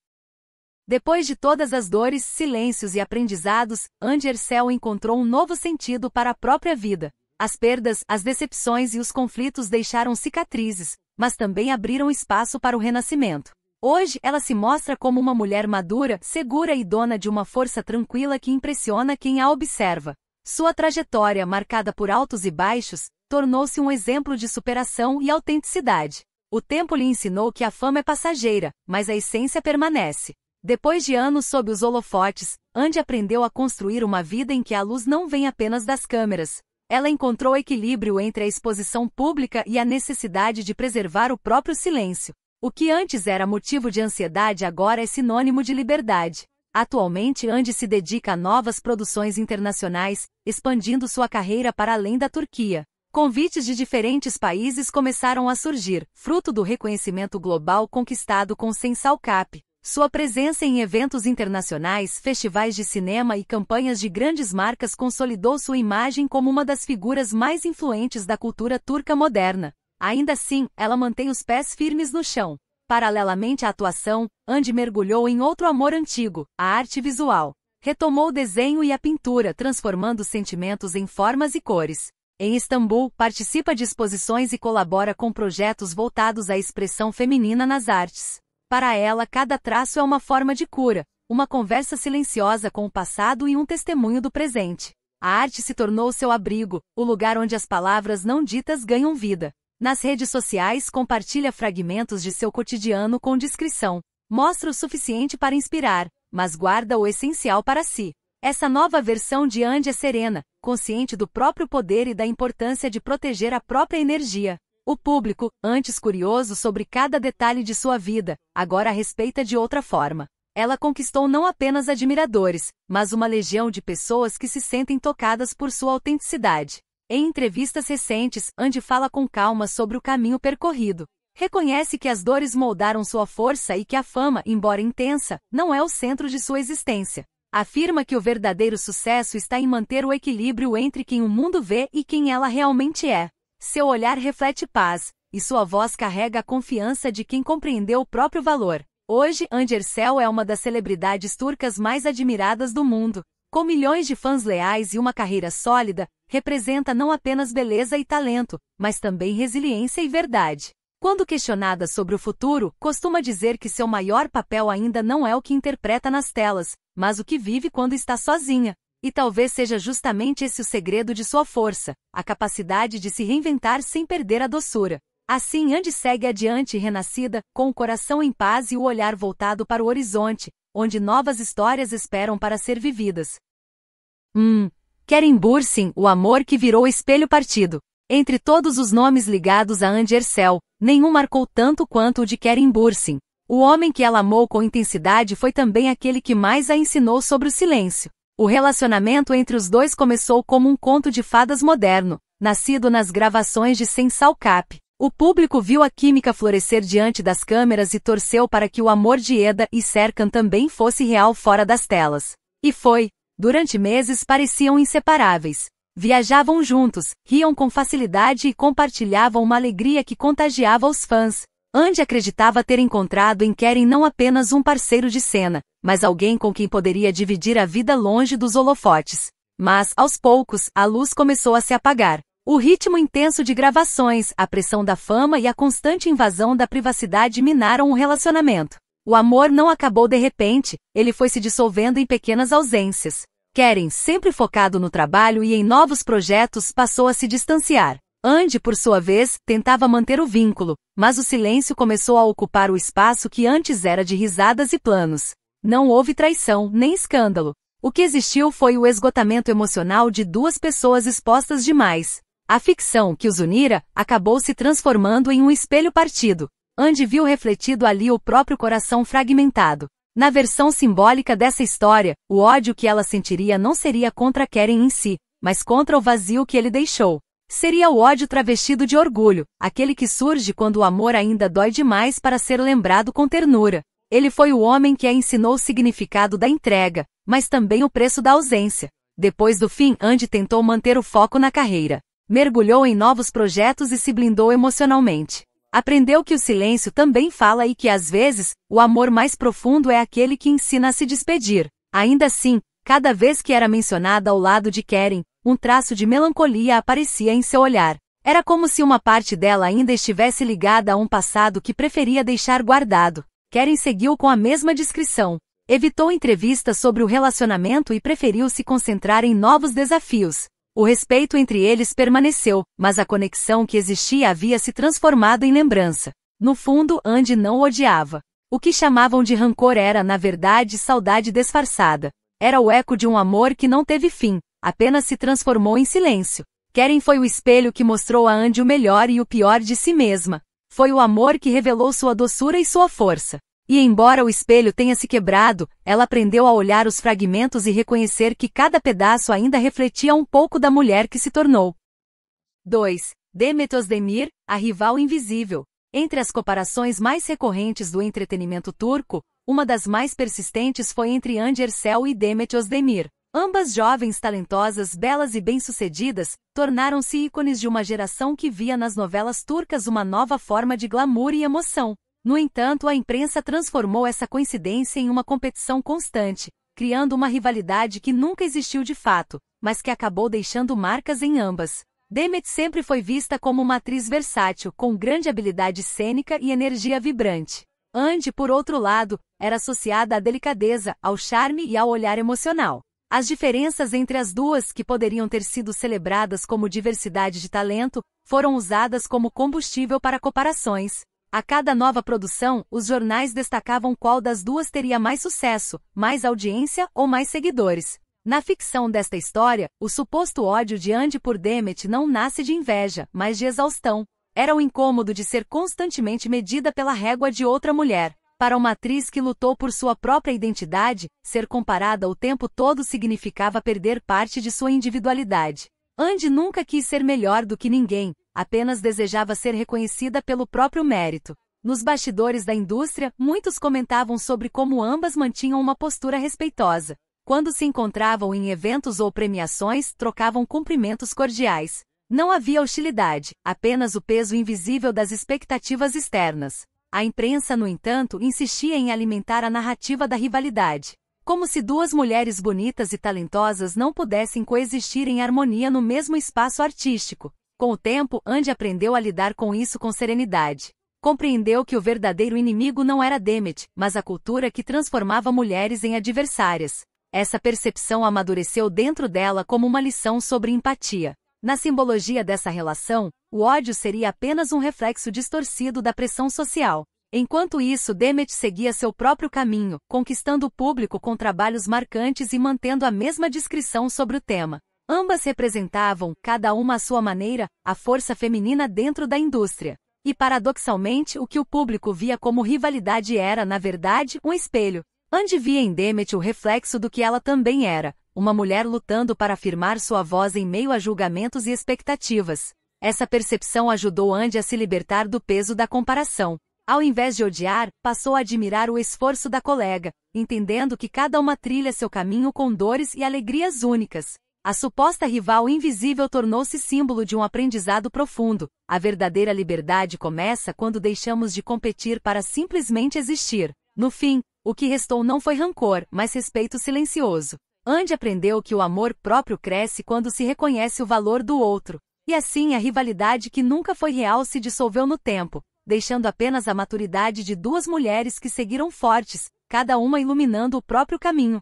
Depois de todas as dores, silêncios e aprendizados, Andy Ercel encontrou um novo sentido para a própria vida. As perdas, as decepções e os conflitos deixaram cicatrizes, mas também abriram espaço para o renascimento. Hoje, ela se mostra como uma mulher madura, segura e dona de uma força tranquila que impressiona quem a observa. Sua trajetória, marcada por altos e baixos, tornou-se um exemplo de superação e autenticidade. O tempo lhe ensinou que a fama é passageira, mas a essência permanece. Depois de anos sob os holofotes, Andy aprendeu a construir uma vida em que a luz não vem apenas das câmeras. Ela encontrou equilíbrio entre a exposição pública e a necessidade de preservar o próprio silêncio. O que antes era motivo de ansiedade agora é sinônimo de liberdade. Atualmente, Andy se dedica a novas produções internacionais, expandindo sua carreira para além da Turquia. Convites de diferentes países começaram a surgir, fruto do reconhecimento global conquistado com Sensal Cap. Sua presença em eventos internacionais, festivais de cinema e campanhas de grandes marcas consolidou sua imagem como uma das figuras mais influentes da cultura turca moderna. Ainda assim, ela mantém os pés firmes no chão. Paralelamente à atuação, Andy mergulhou em outro amor antigo, a arte visual. Retomou o desenho e a pintura, transformando sentimentos em formas e cores. Em Istambul, participa de exposições e colabora com projetos voltados à expressão feminina nas artes. Para ela, cada traço é uma forma de cura, uma conversa silenciosa com o passado e um testemunho do presente. A arte se tornou seu abrigo, o lugar onde as palavras não ditas ganham vida. Nas redes sociais, compartilha fragmentos de seu cotidiano com discrição. Mostra o suficiente para inspirar, mas guarda o essencial para si. Essa nova versão de Andy é serena, consciente do próprio poder e da importância de proteger a própria energia. O público, antes curioso sobre cada detalhe de sua vida, agora a respeita de outra forma. Ela conquistou não apenas admiradores, mas uma legião de pessoas que se sentem tocadas por sua autenticidade. Em entrevistas recentes, Andy fala com calma sobre o caminho percorrido. Reconhece que as dores moldaram sua força e que a fama, embora intensa, não é o centro de sua existência. Afirma que o verdadeiro sucesso está em manter o equilíbrio entre quem o mundo vê e quem ela realmente é. Seu olhar reflete paz, e sua voz carrega a confiança de quem compreendeu o próprio valor. Hoje, Andy Ercel é uma das celebridades turcas mais admiradas do mundo. Com milhões de fãs leais e uma carreira sólida, representa não apenas beleza e talento, mas também resiliência e verdade. Quando questionada sobre o futuro, costuma dizer que seu maior papel ainda não é o que interpreta nas telas, mas o que vive quando está sozinha. E talvez seja justamente esse o segredo de sua força, a capacidade de se reinventar sem perder a doçura. Assim, Andy segue adiante renascida, com o coração em paz e o olhar voltado para o horizonte, onde novas histórias esperam para ser vividas. Kerim Bürsin, o amor que virou espelho partido. Entre todos os nomes ligados a Andy Ercel, nenhum marcou tanto quanto o de Kerim Bürsin. O homem que ela amou com intensidade foi também aquele que mais a ensinou sobre o silêncio. O relacionamento entre os dois começou como um conto de fadas moderno, nascido nas gravações de Sensal Cap. O público viu a química florescer diante das câmeras e torceu para que o amor de Eda e Serkan também fosse real fora das telas. E foi. Durante meses pareciam inseparáveis. Viajavam juntos, riam com facilidade e compartilhavam uma alegria que contagiava os fãs. Andy acreditava ter encontrado em Karen não apenas um parceiro de cena, mas alguém com quem poderia dividir a vida longe dos holofotes. Mas, aos poucos, a luz começou a se apagar. O ritmo intenso de gravações, a pressão da fama e a constante invasão da privacidade minaram o relacionamento. O amor não acabou de repente, ele foi se dissolvendo em pequenas ausências. Karen, sempre focado no trabalho e em novos projetos, passou a se distanciar. Andy, por sua vez, tentava manter o vínculo, mas o silêncio começou a ocupar o espaço que antes era de risadas e planos. Não houve traição, nem escândalo. O que existiu foi o esgotamento emocional de duas pessoas expostas demais. A ficção que os unira acabou se transformando em um espelho partido. Andy viu refletido ali o próprio coração fragmentado. Na versão simbólica dessa história, o ódio que ela sentiria não seria contra Karen em si, mas contra o vazio que ele deixou. Seria o ódio travestido de orgulho, aquele que surge quando o amor ainda dói demais para ser lembrado com ternura. Ele foi o homem que a ensinou o significado da entrega, mas também o preço da ausência. Depois do fim, Andy tentou manter o foco na carreira. Mergulhou em novos projetos e se blindou emocionalmente. Aprendeu que o silêncio também fala e que, às vezes, o amor mais profundo é aquele que ensina a se despedir. Ainda assim, cada vez que era mencionada ao lado de Karen, um traço de melancolia aparecia em seu olhar. Era como se uma parte dela ainda estivesse ligada a um passado que preferia deixar guardado. Karen seguiu com a mesma discrição. Evitou entrevistas sobre o relacionamento e preferiu se concentrar em novos desafios. O respeito entre eles permaneceu, mas a conexão que existia havia se transformado em lembrança. No fundo, Andy não o odiava. O que chamavam de rancor era, na verdade, saudade disfarçada. Era o eco de um amor que não teve fim, apenas se transformou em silêncio. Karen foi o espelho que mostrou a Andy o melhor e o pior de si mesma. Foi o amor que revelou sua doçura e sua força. E embora o espelho tenha se quebrado, ela aprendeu a olhar os fragmentos e reconhecer que cada pedaço ainda refletia um pouco da mulher que se tornou. 2. Demet Özdemir, a rival invisível. Entre as comparações mais recorrentes do entretenimento turco, uma das mais persistentes foi entre Hande Erçel e Demet Özdemir. Ambas jovens talentosas, belas e bem-sucedidas, tornaram-se ícones de uma geração que via nas novelas turcas uma nova forma de glamour e emoção. No entanto, a imprensa transformou essa coincidência em uma competição constante, criando uma rivalidade que nunca existiu de fato, mas que acabou deixando marcas em ambas. Demet sempre foi vista como uma atriz versátil, com grande habilidade cênica e energia vibrante. Hande, por outro lado, era associada à delicadeza, ao charme e ao olhar emocional. As diferenças entre as duas, que poderiam ter sido celebradas como diversidade de talento, foram usadas como combustível para comparações. A cada nova produção, os jornais destacavam qual das duas teria mais sucesso, mais audiência ou mais seguidores. Na ficção desta história, o suposto ódio de Hande por Demet não nasce de inveja, mas de exaustão. Era o incômodo de ser constantemente medida pela régua de outra mulher. Para uma atriz que lutou por sua própria identidade, ser comparada o tempo todo significava perder parte de sua individualidade. Hande nunca quis ser melhor do que ninguém, apenas desejava ser reconhecida pelo próprio mérito. Nos bastidores da indústria, muitos comentavam sobre como ambas mantinham uma postura respeitosa. Quando se encontravam em eventos ou premiações, trocavam cumprimentos cordiais. Não havia hostilidade, apenas o peso invisível das expectativas externas. A imprensa, no entanto, insistia em alimentar a narrativa da rivalidade. Como se duas mulheres bonitas e talentosas não pudessem coexistir em harmonia no mesmo espaço artístico. Com o tempo, Hande aprendeu a lidar com isso com serenidade. Compreendeu que o verdadeiro inimigo não era Demet, mas a cultura que transformava mulheres em adversárias. Essa percepção amadureceu dentro dela como uma lição sobre empatia. Na simbologia dessa relação, o ódio seria apenas um reflexo distorcido da pressão social. Enquanto isso, Demet seguia seu próprio caminho, conquistando o público com trabalhos marcantes e mantendo a mesma discrição sobre o tema. Ambas representavam, cada uma à sua maneira, a força feminina dentro da indústria. E paradoxalmente, o que o público via como rivalidade era, na verdade, um espelho. Hande via em Demet o reflexo do que ela também era, uma mulher lutando para afirmar sua voz em meio a julgamentos e expectativas. Essa percepção ajudou Andy a se libertar do peso da comparação. Ao invés de odiar, passou a admirar o esforço da colega, entendendo que cada uma trilha seu caminho com dores e alegrias únicas. A suposta rival invisível tornou-se símbolo de um aprendizado profundo. A verdadeira liberdade começa quando deixamos de competir para simplesmente existir. No fim, o que restou não foi rancor, mas respeito silencioso. Andy aprendeu que o amor próprio cresce quando se reconhece o valor do outro. E assim a rivalidade que nunca foi real se dissolveu no tempo, deixando apenas a maturidade de duas mulheres que seguiram fortes, cada uma iluminando o próprio caminho.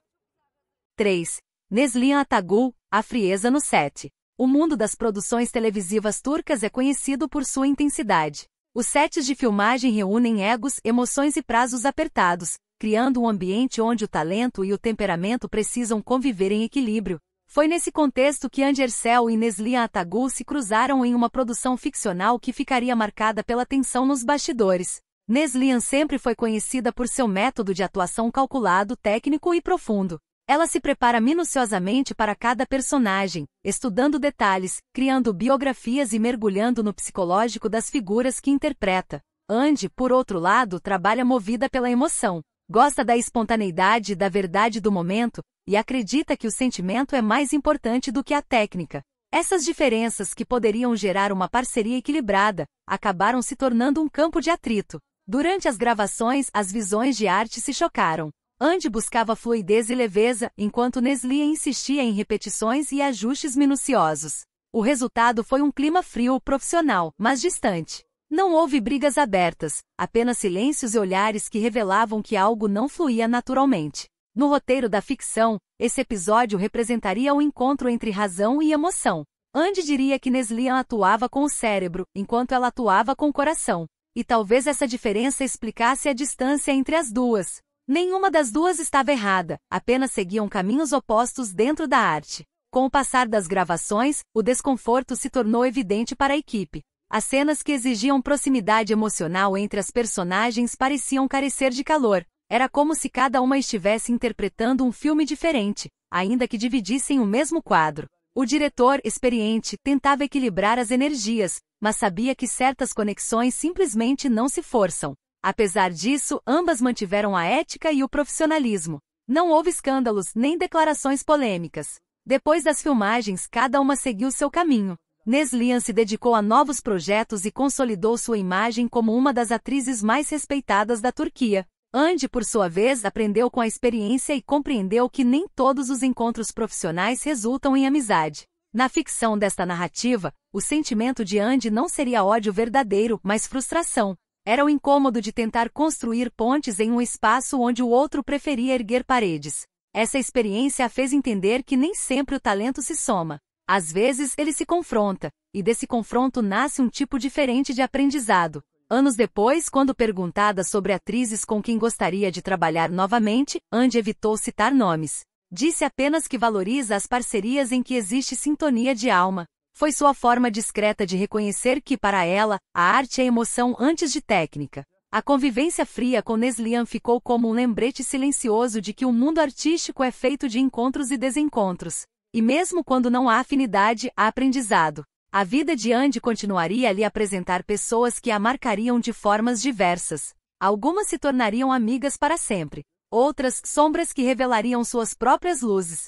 3. Neslihan Atagul, a frieza no set. O mundo das produções televisivas turcas é conhecido por sua intensidade. Os sets de filmagem reúnem egos, emoções e prazos apertados, criando um ambiente onde o talento e o temperamento precisam conviver em equilíbrio. Foi nesse contexto que Hande Erçel e Neslihan Atagul se cruzaram em uma produção ficcional que ficaria marcada pela tensão nos bastidores. Neslihan sempre foi conhecida por seu método de atuação calculado, técnico e profundo. Ela se prepara minuciosamente para cada personagem, estudando detalhes, criando biografias e mergulhando no psicológico das figuras que interpreta. Hande, por outro lado, trabalha movida pela emoção. Gosta da espontaneidade e da verdade do momento, e acredita que o sentimento é mais importante do que a técnica. Essas diferenças, que poderiam gerar uma parceria equilibrada, acabaram se tornando um campo de atrito. Durante as gravações, as visões de arte se chocaram. Hande buscava fluidez e leveza, enquanto Neslihan insistia em repetições e ajustes minuciosos. O resultado foi um clima frio, profissional, mas distante. Não houve brigas abertas, apenas silêncios e olhares que revelavam que algo não fluía naturalmente. No roteiro da ficção, esse episódio representaria o encontro entre razão e emoção. Hande diria que Neslihan atuava com o cérebro, enquanto ela atuava com o coração. E talvez essa diferença explicasse a distância entre as duas. Nenhuma das duas estava errada, apenas seguiam caminhos opostos dentro da arte. Com o passar das gravações, o desconforto se tornou evidente para a equipe. As cenas que exigiam proximidade emocional entre as personagens pareciam carecer de calor. Era como se cada uma estivesse interpretando um filme diferente, ainda que dividissem o mesmo quadro. O diretor, experiente, tentava equilibrar as energias, mas sabia que certas conexões simplesmente não se forçam. Apesar disso, ambas mantiveram a ética e o profissionalismo. Não houve escândalos nem declarações polêmicas. Depois das filmagens, cada uma seguiu seu caminho. Neslihan se dedicou a novos projetos e consolidou sua imagem como uma das atrizes mais respeitadas da Turquia. Hande, por sua vez, aprendeu com a experiência e compreendeu que nem todos os encontros profissionais resultam em amizade. Na ficção desta narrativa, o sentimento de Hande não seria ódio verdadeiro, mas frustração. Era o incômodo de tentar construir pontes em um espaço onde o outro preferia erguer paredes. Essa experiência a fez entender que nem sempre o talento se soma. Às vezes ele se confronta, e desse confronto nasce um tipo diferente de aprendizado. Anos depois, quando perguntada sobre atrizes com quem gostaria de trabalhar novamente, Hande evitou citar nomes. Disse apenas que valoriza as parcerias em que existe sintonia de alma. Foi sua forma discreta de reconhecer que, para ela, a arte é emoção antes de técnica. A convivência fria com Neslihan ficou como um lembrete silencioso de que o mundo artístico é feito de encontros e desencontros. E mesmo quando não há afinidade, há aprendizado. A vida de Hande continuaria a lhe apresentar pessoas que a marcariam de formas diversas. Algumas se tornariam amigas para sempre. Outras, sombras que revelariam suas próprias luzes.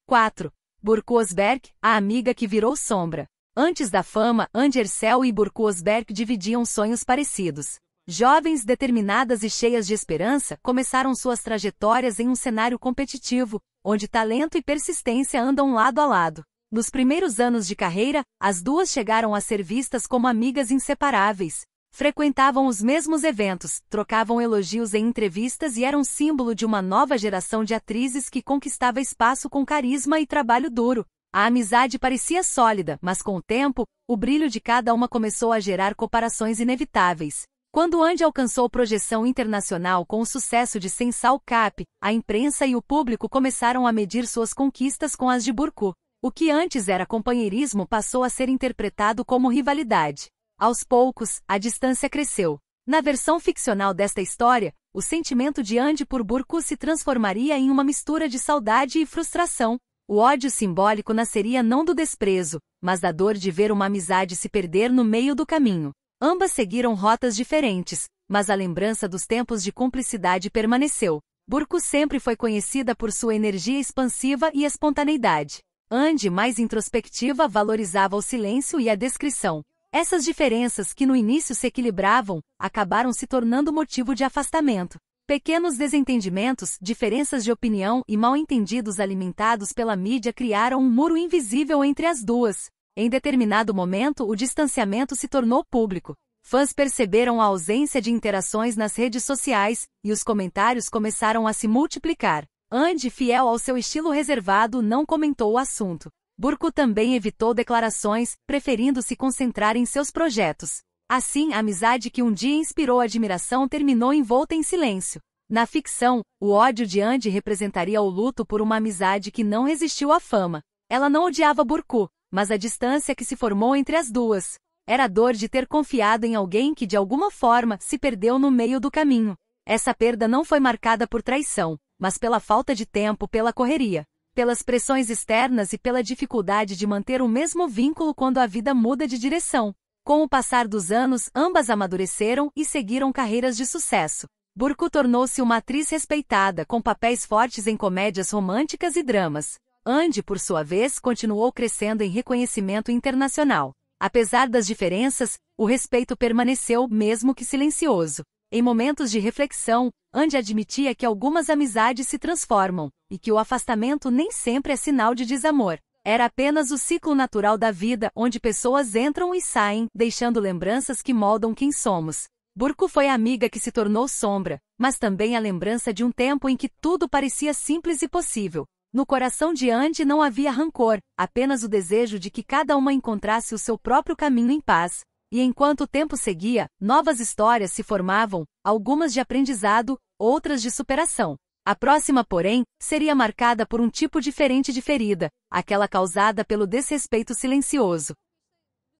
4. Burcu Özberk, a amiga que virou sombra. Antes da fama, Hande Erçel e Burcu Özberk dividiam sonhos parecidos. Jovens, determinadas e cheias de esperança, começaram suas trajetórias em um cenário competitivo, onde talento e persistência andam lado a lado. Nos primeiros anos de carreira, as duas chegaram a ser vistas como amigas inseparáveis. Frequentavam os mesmos eventos, trocavam elogios em entrevistas e eram símbolo de uma nova geração de atrizes que conquistava espaço com carisma e trabalho duro. A amizade parecia sólida, mas com o tempo, o brilho de cada uma começou a gerar comparações inevitáveis. Quando Hande alcançou projeção internacional com o sucesso de Sensal Cap, a imprensa e o público começaram a medir suas conquistas com as de Burcu. O que antes era companheirismo passou a ser interpretado como rivalidade. Aos poucos, a distância cresceu. Na versão ficcional desta história, o sentimento de Hande por Burcu se transformaria em uma mistura de saudade e frustração. O ódio simbólico nasceria não do desprezo, mas da dor de ver uma amizade se perder no meio do caminho. Ambas seguiram rotas diferentes, mas a lembrança dos tempos de cumplicidade permaneceu. Burcu sempre foi conhecida por sua energia expansiva e espontaneidade. Andy, mais introspectiva, valorizava o silêncio e a descrição. Essas diferenças, que no início se equilibravam, acabaram se tornando motivo de afastamento. Pequenos desentendimentos, diferenças de opinião e mal-entendidos alimentados pela mídia criaram um muro invisível entre as duas. Em determinado momento, o distanciamento se tornou público. Fãs perceberam a ausência de interações nas redes sociais, e os comentários começaram a se multiplicar. Andy, fiel ao seu estilo reservado, não comentou o assunto. Burcu também evitou declarações, preferindo se concentrar em seus projetos. Assim, a amizade que um dia inspirou admiração terminou envolta em silêncio. Na ficção, o ódio de Andy representaria o luto por uma amizade que não resistiu à fama. Ela não odiava Burcu, mas a distância que se formou entre as duas. Era a dor de ter confiado em alguém que de alguma forma se perdeu no meio do caminho. Essa perda não foi marcada por traição, mas pela falta de tempo, pela correria, pelas pressões externas e pela dificuldade de manter o mesmo vínculo quando a vida muda de direção. Com o passar dos anos, ambas amadureceram e seguiram carreiras de sucesso. Burcu tornou-se uma atriz respeitada, com papéis fortes em comédias românticas e dramas. Andy, por sua vez, continuou crescendo em reconhecimento internacional. Apesar das diferenças, o respeito permaneceu, mesmo que silencioso. Em momentos de reflexão, Andy admitia que algumas amizades se transformam, e que o afastamento nem sempre é sinal de desamor. Era apenas o ciclo natural da vida, onde pessoas entram e saem, deixando lembranças que moldam quem somos. Burcu foi a amiga que se tornou sombra, mas também a lembrança de um tempo em que tudo parecia simples e possível. No coração de Andy não havia rancor, apenas o desejo de que cada uma encontrasse o seu próprio caminho em paz. E enquanto o tempo seguia, novas histórias se formavam, algumas de aprendizado, outras de superação. A próxima, porém, seria marcada por um tipo diferente de ferida, aquela causada pelo desrespeito silencioso.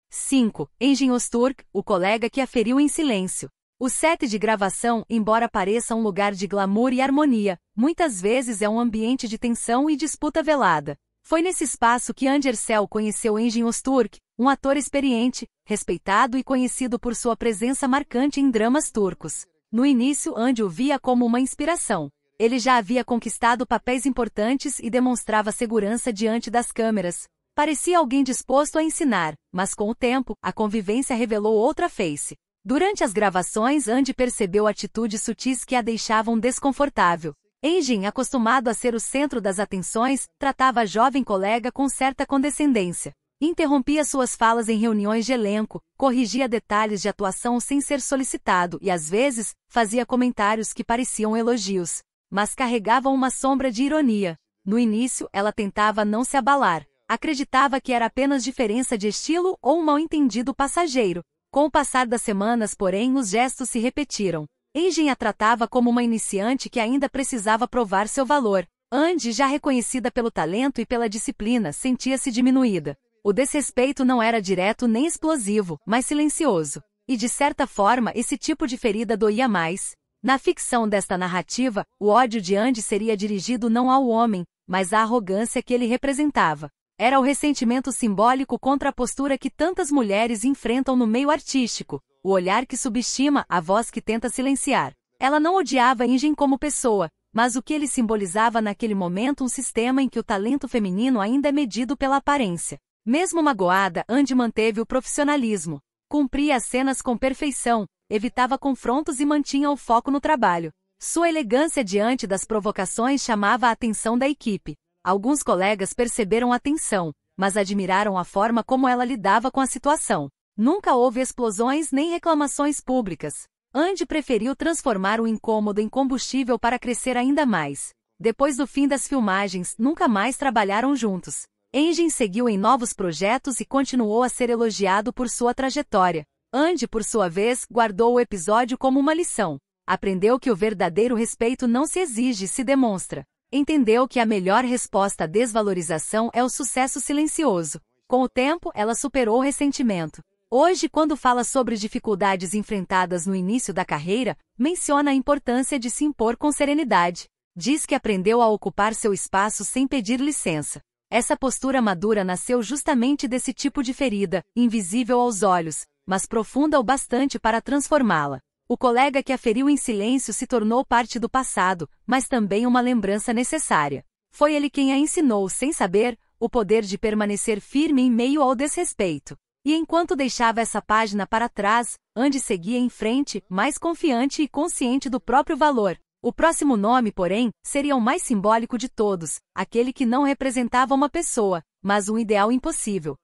5. Engin Öztürk, o colega que a feriu em silêncio. O set de gravação, embora pareça um lugar de glamour e harmonia, muitas vezes é um ambiente de tensão e disputa velada. Foi nesse espaço que Andy Erçel conheceu Engin Öztürk, um ator experiente, respeitado e conhecido por sua presença marcante em dramas turcos. No início, Andy o via como uma inspiração. Ele já havia conquistado papéis importantes e demonstrava segurança diante das câmeras. Parecia alguém disposto a ensinar, mas com o tempo, a convivência revelou outra face. Durante as gravações, Andy percebeu atitudes sutis que a deixavam desconfortável. Engin, acostumado a ser o centro das atenções, tratava a jovem colega com certa condescendência. Interrompia suas falas em reuniões de elenco, corrigia detalhes de atuação sem ser solicitado e, às vezes, fazia comentários que pareciam elogios, mas carregavam uma sombra de ironia. No início, ela tentava não se abalar. Acreditava que era apenas diferença de estilo ou um mal-entendido passageiro. Com o passar das semanas, porém, os gestos se repetiram. Engin a tratava como uma iniciante que ainda precisava provar seu valor. Andy, já reconhecida pelo talento e pela disciplina, sentia-se diminuída. O desrespeito não era direto nem explosivo, mas silencioso. E de certa forma, esse tipo de ferida doía mais. Na ficção desta narrativa, o ódio de Andy seria dirigido não ao homem, mas à arrogância que ele representava. Era o ressentimento simbólico contra a postura que tantas mulheres enfrentam no meio artístico, o olhar que subestima, a voz que tenta silenciar. Ela não odiava Engin como pessoa, mas o que ele simbolizava naquele momento, um sistema em que o talento feminino ainda é medido pela aparência. Mesmo magoada, Andy manteve o profissionalismo. Cumpria as cenas com perfeição, evitava confrontos e mantinha o foco no trabalho. Sua elegância diante das provocações chamava a atenção da equipe. Alguns colegas perceberam a tensão, mas admiraram a forma como ela lidava com a situação. Nunca houve explosões nem reclamações públicas. Andy preferiu transformar o incômodo em combustível para crescer ainda mais. Depois do fim das filmagens, nunca mais trabalharam juntos. Engin seguiu em novos projetos e continuou a ser elogiado por sua trajetória. Andy, por sua vez, guardou o episódio como uma lição. Aprendeu que o verdadeiro respeito não se exige, se demonstra. Entendeu que a melhor resposta à desvalorização é o sucesso silencioso. Com o tempo, ela superou o ressentimento. Hoje, quando fala sobre dificuldades enfrentadas no início da carreira, menciona a importância de se impor com serenidade. Diz que aprendeu a ocupar seu espaço sem pedir licença. Essa postura madura nasceu justamente desse tipo de ferida, invisível aos olhos, mas profunda o bastante para transformá-la. O colega que a feriu em silêncio se tornou parte do passado, mas também uma lembrança necessária. Foi ele quem a ensinou, sem saber, o poder de permanecer firme em meio ao desrespeito. E enquanto deixava essa página para trás, Andy seguia em frente, mais confiante e consciente do próprio valor. O próximo nome, porém, seria o mais simbólico de todos, aquele que não representava uma pessoa, mas um ideal impossível.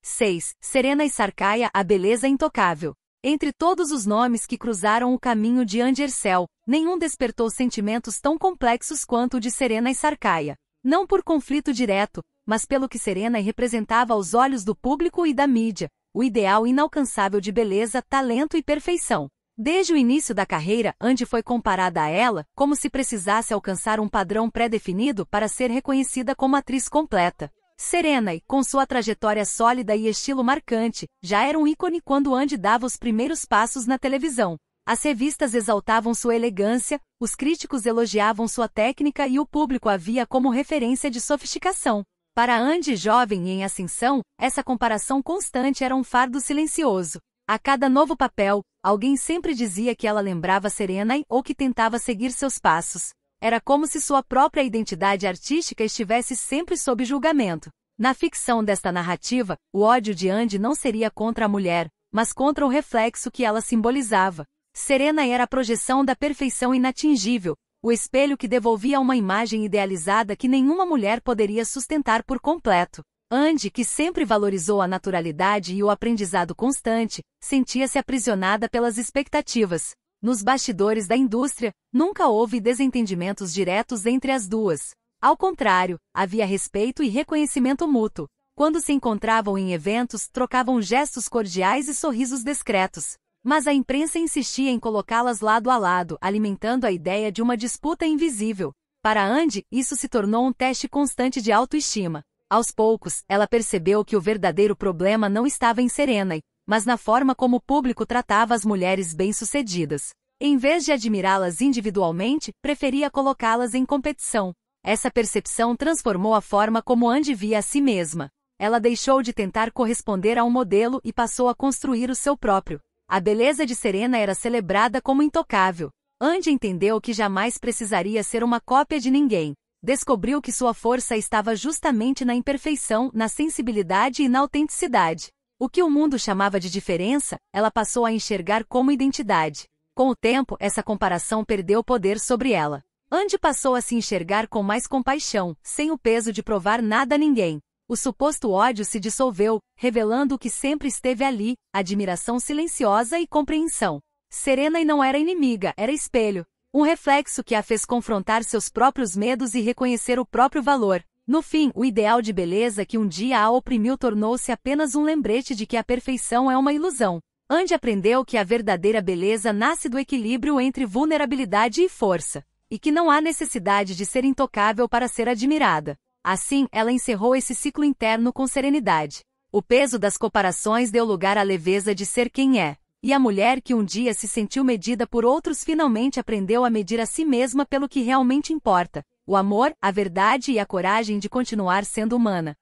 6. Serena e Sarkaia, a beleza intocável. Entre todos os nomes que cruzaram o caminho de Andy Ercel, nenhum despertou sentimentos tão complexos quanto o de Serena e Sarkaia. Não por conflito direto, mas pelo que Serena representava aos olhos do público e da mídia, o ideal inalcançável de beleza, talento e perfeição. Desde o início da carreira, Andy foi comparada a ela, como se precisasse alcançar um padrão pré-definido para ser reconhecida como atriz completa. Serena, com sua trajetória sólida e estilo marcante, já era um ícone quando Andy dava os primeiros passos na televisão. As revistas exaltavam sua elegância, os críticos elogiavam sua técnica e o público a via como referência de sofisticação. Para Andy, jovem e em ascensão, essa comparação constante era um fardo silencioso. A cada novo papel, alguém sempre dizia que ela lembrava Serena ou que tentava seguir seus passos. Era como se sua própria identidade artística estivesse sempre sob julgamento. Na ficção desta narrativa, o ódio de Andy não seria contra a mulher, mas contra o reflexo que ela simbolizava. Serena era a projeção da perfeição inatingível, o espelho que devolvia uma imagem idealizada que nenhuma mulher poderia sustentar por completo. Andy, que sempre valorizou a naturalidade e o aprendizado constante, sentia-se aprisionada pelas expectativas. Nos bastidores da indústria, nunca houve desentendimentos diretos entre as duas. Ao contrário, havia respeito e reconhecimento mútuo. Quando se encontravam em eventos, trocavam gestos cordiais e sorrisos discretos. Mas a imprensa insistia em colocá-las lado a lado, alimentando a ideia de uma disputa invisível. Para Andy, isso se tornou um teste constante de autoestima. Aos poucos, ela percebeu que o verdadeiro problema não estava em Serena, mas na forma como o público tratava as mulheres bem-sucedidas. Em vez de admirá-las individualmente, preferia colocá-las em competição. Essa percepção transformou a forma como Andy via a si mesma. Ela deixou de tentar corresponder a um modelo e passou a construir o seu próprio. A beleza de Serena era celebrada como intocável. Andy entendeu que jamais precisaria ser uma cópia de ninguém. Descobriu que sua força estava justamente na imperfeição, na sensibilidade e na autenticidade. O que o mundo chamava de diferença, ela passou a enxergar como identidade. Com o tempo, essa comparação perdeu poder sobre ela. Andy passou a se enxergar com mais compaixão, sem o peso de provar nada a ninguém. O suposto ódio se dissolveu, revelando o que sempre esteve ali, admiração silenciosa e compreensão. Serena não era inimiga, era espelho. Um reflexo que a fez confrontar seus próprios medos e reconhecer o próprio valor. No fim, o ideal de beleza que um dia a oprimiu tornou-se apenas um lembrete de que a perfeição é uma ilusão. Andy aprendeu que a verdadeira beleza nasce do equilíbrio entre vulnerabilidade e força, e que não há necessidade de ser intocável para ser admirada. Assim, ela encerrou esse ciclo interno com serenidade. O peso das comparações deu lugar à leveza de ser quem é. E a mulher que um dia se sentiu medida por outros finalmente aprendeu a medir a si mesma pelo que realmente importa: o amor, a verdade e a coragem de continuar sendo humana.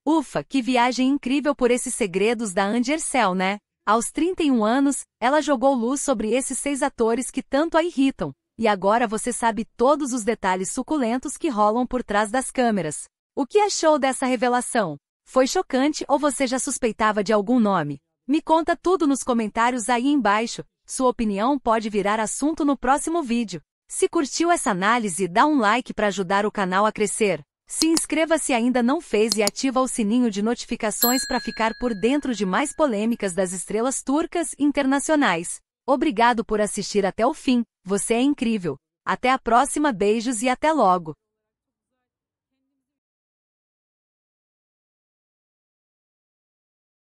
Ufa, que viagem incrível por esses segredos da Andy Ercel, né? Aos 31 anos, ela jogou luz sobre esses 6 atores que tanto a irritam. E agora você sabe todos os detalhes suculentos que rolam por trás das câmeras. O que achou dessa revelação? Foi chocante ou você já suspeitava de algum nome? Me conta tudo nos comentários aí embaixo. Sua opinião pode virar assunto no próximo vídeo. Se curtiu essa análise, dá um like para ajudar o canal a crescer. Se inscreva se ainda não fez e ativa o sininho de notificações para ficar por dentro de mais polêmicas das estrelas turcas e internacionais. Obrigado por assistir até o fim, você é incrível. Até a próxima, beijos e até logo.